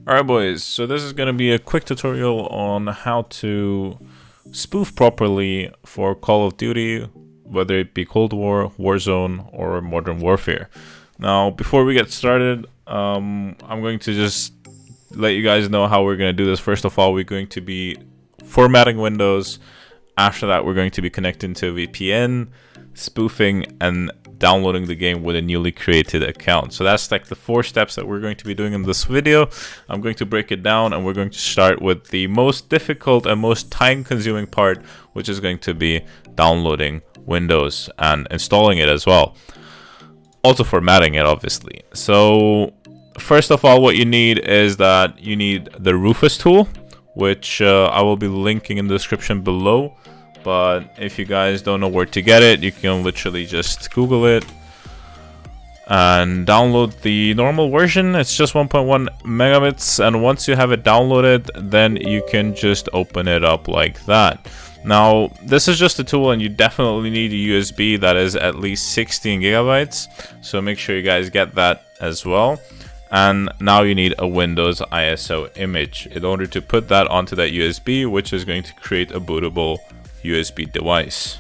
Alright boys, so this is going to be a quick tutorial on how to spoof properly for Call of Duty, whether it be Cold War, Warzone, or Modern Warfare. Now, before we get started, I'm going to just let you guys know how we're going to do this. First of all, we're going to be formatting Windows. After that, we're going to be connecting to a VPN, spoofing, and downloading the game with a newly created account. So that's like the 4 steps that we're going to be doing in this video. I'm going to break it down, and we're going to start with the most difficult and most time-consuming part, which is going to be downloading Windows and installing it as well. Also formatting it, obviously. So first of all, what you need is that you need the Rufus tool, which I will be linking in the description below. But if you guys don't know where to get it, you can literally just Google it and download the normal version. It's just 1.1 megabits, and once you have it downloaded, then you can just open it up like that. Now, this is just a tool, and you definitely need a USB that is at least 16 gigabytes, so make sure you guys get that as well. And now you need a Windows ISO image in order to put that onto that USB, which is going to create a bootable USB device.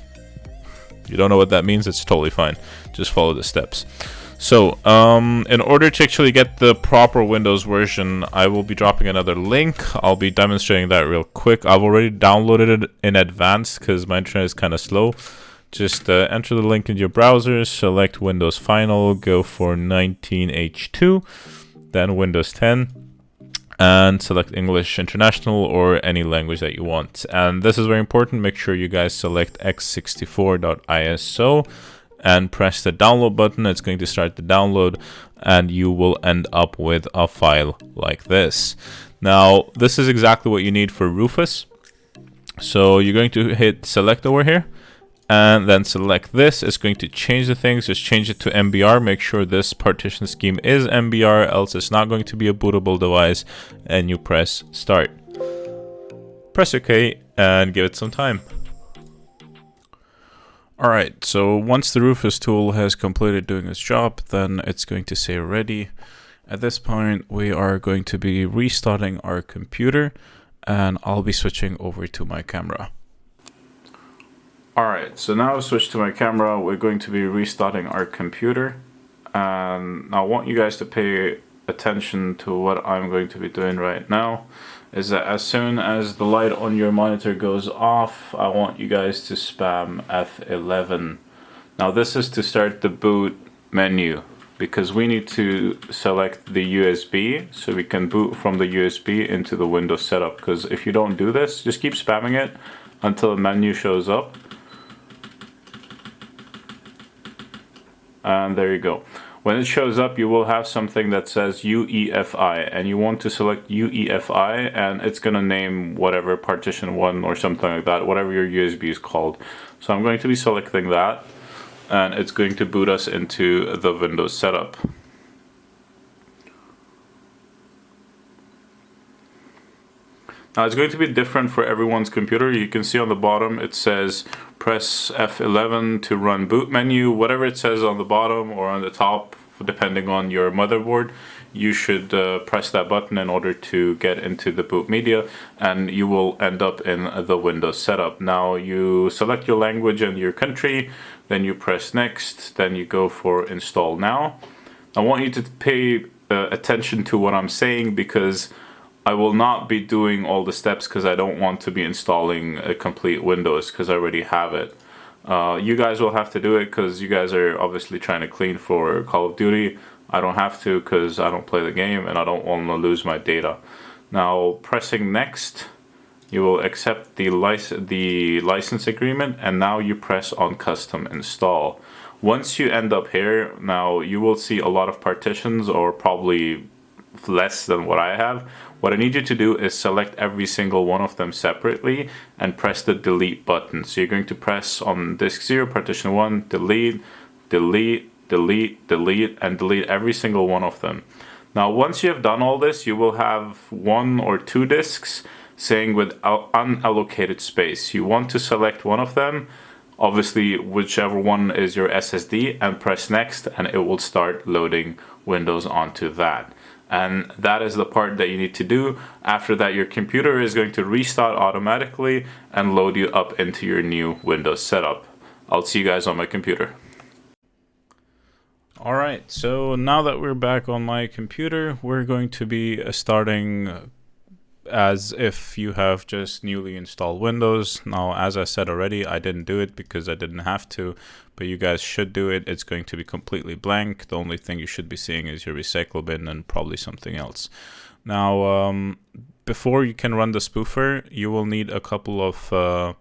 You don't know what that means? It's totally fine. Just follow the steps. So, in order to actually get the proper Windows version, I will be dropping another link. I'll be demonstrating that real quick. I've already downloaded it in advance because my internet is kind of slow. Just enter the link in your browser, select Windows Final, go for 19H2, then Windows 10. And select English International or any language that you want. And this is very important. Make sure you guys select x64.iso and press the download button. It's going to start the download, and you will end up with a file like this. Now, this is exactly what you need for Rufus. So you're going to hit select over here, and then select this. It's going to change the things. Just change it to MBR. Make sure this partition scheme is MBR, else it's not going to be a bootable device. And you press start. Press OK and give it some time. Alright, so once the Rufus tool has completed doing its job, then it's going to say ready. At this point, we are going to be restarting our computer, and I'll be switching over to my camera. Alright, so now I've switched to my camera. We're going to be restarting our computer, and I want you guys to pay attention to what I'm going to be doing right now. Is that as soon as the light on your monitor goes off, I want you guys to spam F11. Now this is to start the boot menu, because we need to select the USB so we can boot from the USB into the Windows setup. Because if you don't do this, just keep spamming it until the menu shows up. And there you go. When it shows up, you will have something that says UEFI, and you want to select UEFI, and it's going to name whatever partition 1 or something like that, whatever your USB is called. So I'm going to be selecting that, and it's going to boot us into the Windows setup. Now it's going to be different for everyone's computer. You can see on the bottom it says press F11 to run boot menu. Whatever it says on the bottom or on the top, depending on your motherboard, you should press that button in order to get into the boot media, and you will end up in the Windows setup. Now you select your language and your country, then you press next, then you go for install now. I want you to pay attention to what I'm saying, because I will not be doing all the steps because I don't want to be installing a complete Windows because I already have it. You guys will have to do it because you guys are obviously trying to clean for Call of Duty. I don't have to because I don't play the game and I don't want to lose my data. Now, pressing next, you will accept the license agreement, and now you press on custom install. Once you end up here, now you will see a lot of partitions, or probably less than what I have. What I need you to do is select every single one of them separately and press the delete button. So you're going to press on disk 0, partition 1, delete, delete, delete, delete, and delete every single one of them. Now once you have done all this, you will have 1 or 2 disks saying with unallocated space. You want to select one of them, obviously whichever one is your SSD, and press next, and it will start loading Windows onto that. And that is the part that you need to do. After that, your computer is going to restart automatically and load you up into your new Windows setup. I'll see you guys on my computer. Alright, so now that we're back on my computer, we're going to be starting as if you have just newly installed Windows. Now, as I said already, I didn't do it because I didn't have to, but you guys should do it. It's going to be completely blank. The only thing you should be seeing is your recycle bin and probably something else. Now, before you can run the spoofer, you will need a couple of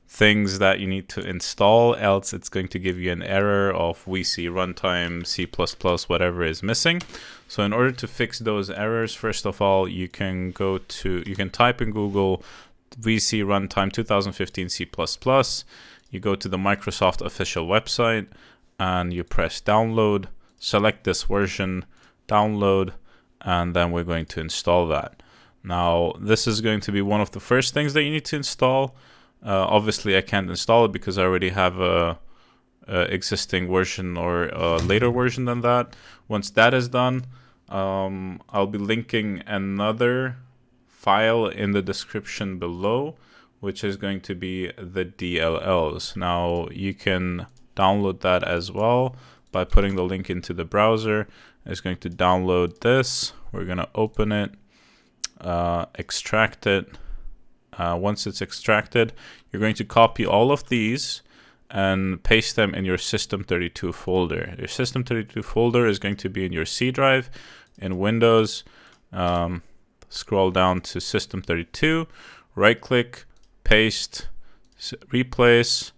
things that you need to install, else it's going to give you an error of VC runtime, C++, whatever is missing. So in order to fix those errors, first of all, you can type in Google VC runtime 2015 C++. You go to the Microsoft official website and you press download, select this version, download, and then we're going to install that. Now, this is going to be one of the first things that you need to install. Obviously, I can't install it because I already have a existing version or a later version than that. Once that is done, I'll be linking another file in the description below, which is going to be the DLLs. Now, you can download that as well by putting the link into the browser. It's going to download this. We're going to open it, extract it. Once it's extracted, you're going to copy all of these and paste them in your System32 folder. Your System32 folder is going to be in your C drive in Windows. Scroll down to System32, right click, paste, replace,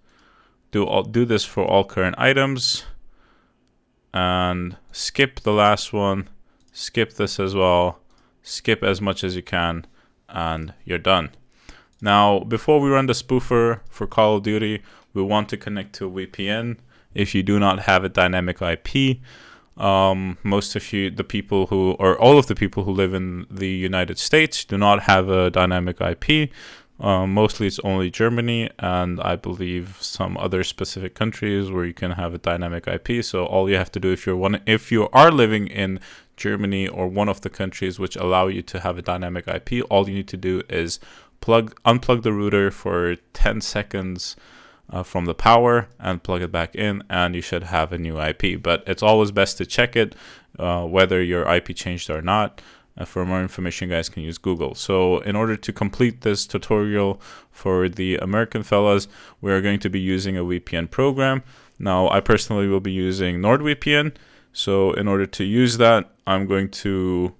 do this for all current items, and skip the last one, skip this as well, skip as much as you can, and you're done. Now, before we run the spoofer for Call of Duty, we want to connect to a VPN. If you do not have a dynamic IP, most of you, the people who, or all of the people who live in the United States do not have a dynamic IP. Mostly it's only Germany and I believe some other specific countries where you can have a dynamic IP. So all you have to do if you are living in Germany or one of the countries which allow you to have a dynamic IP, all you need to do is unplug the router for 10 seconds from the power and plug it back in, and you should have a new IP. But it's always best to check it whether your IP changed or not. For more information, you guys can use Google. So in order to complete this tutorial for the American fellas, we are going to be using a VPN program. Now, I personally will be using NordVPN. So in order to use that, I'm going to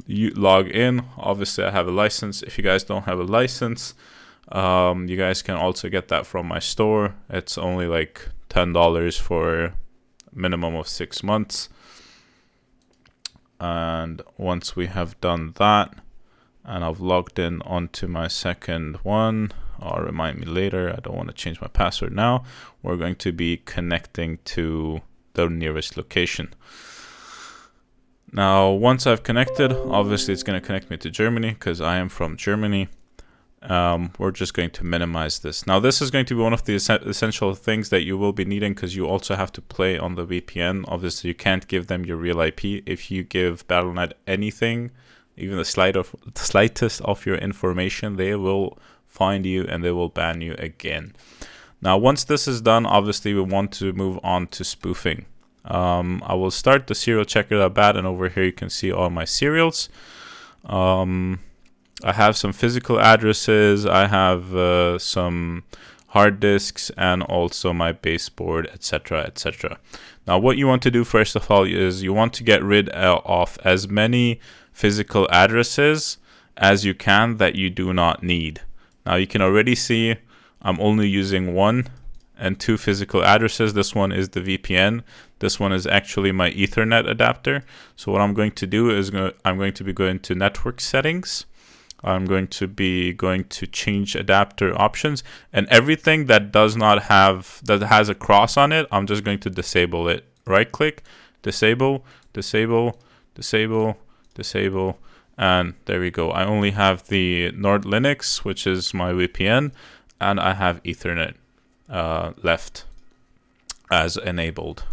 log in. Obviously, I have a license. If you guys don't have a license, you guys can also get that from my store. It's only like $10 for a minimum of 6 months. And once we have done that, and I've logged in onto my second one, or remind me later, I don't want to change my password now, we're going to be connecting to the nearest location. Now, once I've connected, obviously it's going to connect me to Germany because I am from Germany. We're just going to minimize this. Now, this is going to be one of the essential things that you will be needing because you also have to play on the VPN. Obviously, you can't give them your real IP. If you give Battle.net anything, even the slightest of your information, they will find you and they will ban you again. Now, once this is done, obviously we want to move on to spoofing. I will start the serial checker.bat, and over here you can see all my serials. I have some physical addresses, I have some hard disks, and also my baseboard, etc., etc. Now, what you want to do first of all is you want to get rid of as many physical addresses as you can that you do not need. Now, you can already see I'm only using 1 and 2 physical addresses. This one is the VPN. This one is actually my Ethernet adapter. So what I'm going to do is I'm going to be going to network settings. I'm going to be going to change adapter options, and everything that does not have, that has a cross on it, I'm just going to disable it. Right click, disable, disable, disable, disable, and there we go. I only have the Nord Linux, which is my VPN, and I have Ethernet left as enabled.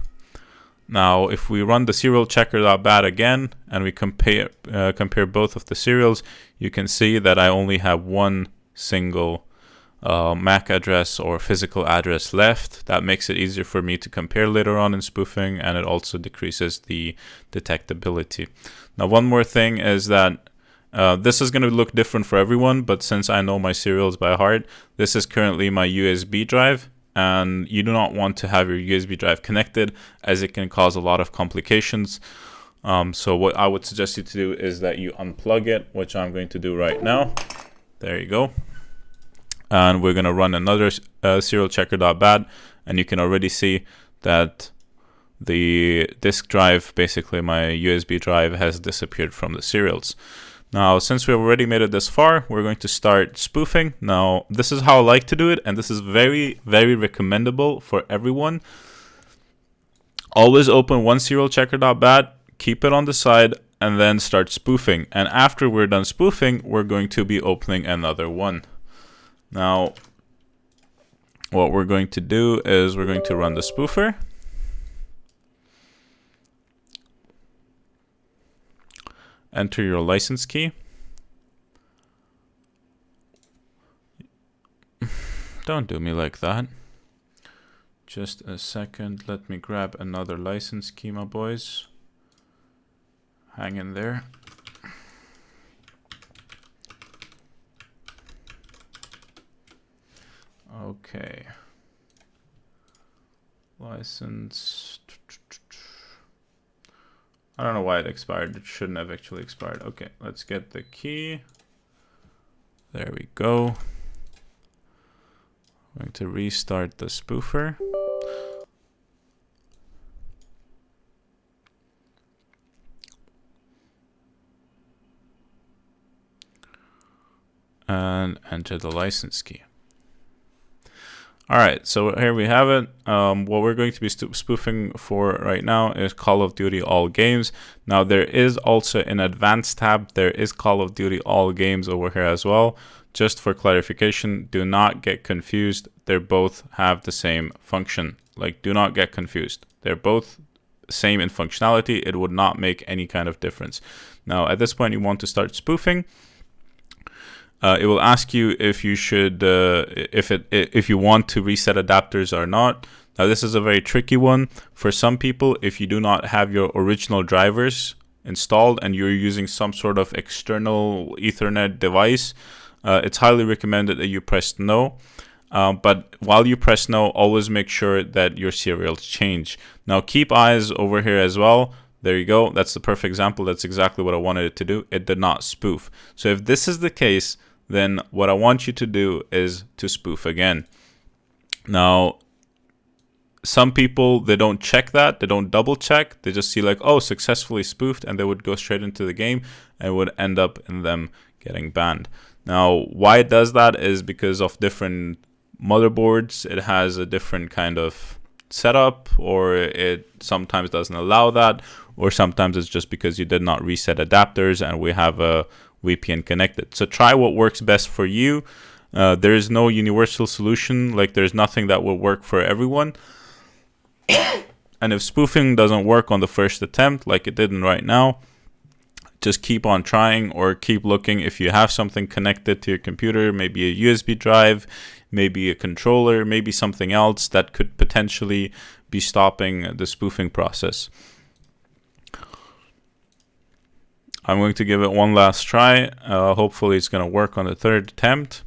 Now, if we run the serial checker.bat again and we compare both of the serials, you can see that I only have one single MAC address or physical address left. That makes it easier for me to compare later on in spoofing, and it also decreases the detectability. Now, one more thing is that this is going to look different for everyone, but since I know my serials by heart, this is currently my USB drive, and you do not want to have your USB drive connected as it can cause a lot of complications. So what I would suggest you to do is that you unplug it, which I'm going to do right now. There you go. And we're going to run another serial checker.bat, and you can already see that the disk drive, basically my USB drive, has disappeared from the serials. Now, since we've already made it this far, we're going to start spoofing. Now, this is how I like to do it, and this is very, very recommendable for everyone. Always open one serial checker.bat, keep it on the side, and then start spoofing. And after we're done spoofing, we're going to be opening another one. Now, what we're going to do is we're going to run the spoofer. Enter your license key. Don't do me like that. Just a second. Let me grab another license key, my boys. Hang in there. Okay. License. I don't know why it expired. It shouldn't have actually expired. Okay, let's get the key. There we go. I'm going to restart the spoofer. And enter the license key. Alright, so here we have it. What we're going to be spoofing for right now is Call of Duty All Games. Now, there is also an advanced tab. There is Call of Duty All Games over here as well. Just for clarification, do not get confused. They both have the same function. Like, do not get confused. They're both same in functionality. It would not make any kind of difference. Now, at this point, you want to start spoofing. It will ask you if you should, if you want to reset adapters or not. Now, this is a very tricky one. For some people, if you do not have your original drivers installed and you're using some sort of external Ethernet device, it's highly recommended that you press no. But while you press no, always make sure that your serials change. Now, keep eyes over here as well. There you go. That's the perfect example. That's exactly what I wanted it to do. It did not spoof. So if this is the case, then what I want you to do is to spoof again. Now, some people, they don't check that. They don't double check. They just see like, oh, successfully spoofed, and they would go straight into the game and would end up in them getting banned. Now, why it does that is because of different motherboards. It has a different kind of setup, or it sometimes doesn't allow that, or sometimes it's just because you did not reset adapters and we have a VPN connected. So try what works best for you. There is no universal solution. Like, there's nothing that will work for everyone. And if spoofing doesn't work on the first attempt, like it didn't right now, just keep on trying, or keep looking. If you have something connected to your computer, maybe a USB drive, maybe a controller, maybe something else that could potentially be stopping the spoofing process. I'm going to give it one last try. Hopefully it's going to work on the third attempt.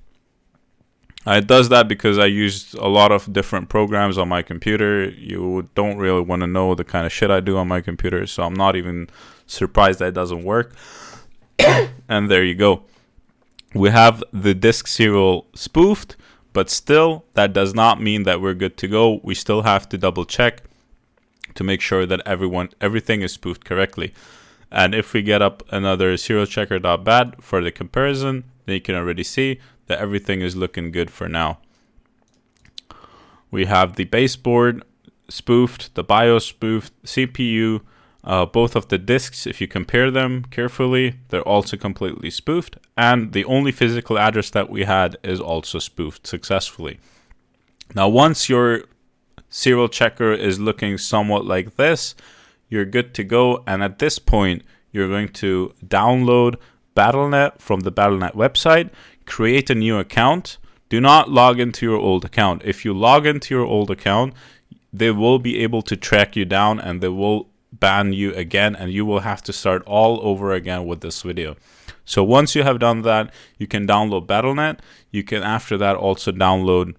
It does that because I used a lot of different programs on my computer. You don't really want to know the kind of shit I do on my computer, so I'm not even surprised that it doesn't work. And there you go. We have the disk serial spoofed, but still, that does not mean that we're good to go. We still have to double check to make sure that everything is spoofed correctly. And if we get up another serial checker.bat for the comparison, then you can already see that everything is looking good for now. We have the baseboard spoofed, the BIOS spoofed, CPU, both of the disks, if you compare them carefully, they're also completely spoofed. And the only physical address that we had is also spoofed successfully. Now, once your serial checker is looking somewhat like this, you're good to go. And at this point, you're going to download Battle.net from the Battle.net website, create a new account. Do not log into your old account. If you log into your old account, they will be able to track you down and they will ban you again, and you will have to start all over again with this video. So once you have done that, you can download Battle.net. You can after that also download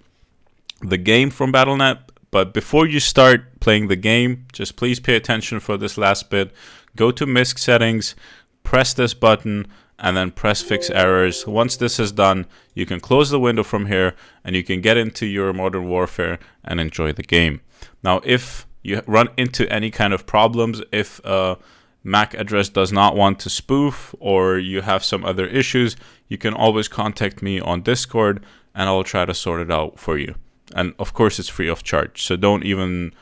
the game from Battle.net. But before you start playing the game, just please pay attention for this last bit. Go to MISC settings, press this button, and then press fix errors. Once this is done, you can close the window from here and you can get into your Modern Warfare and enjoy the game. Now, if you run into any kind of problems, if a MAC address does not want to spoof or you have some other issues, you can always contact me on Discord and I'll try to sort it out for you. And of course, it's free of charge, so don't even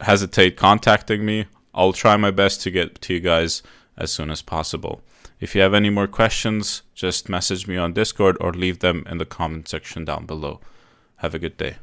hesitate contacting me. I'll try my best to get to you guys as soon as possible. If you have any more questions, just message me on Discord or leave them in the comment section down below. Have a good day.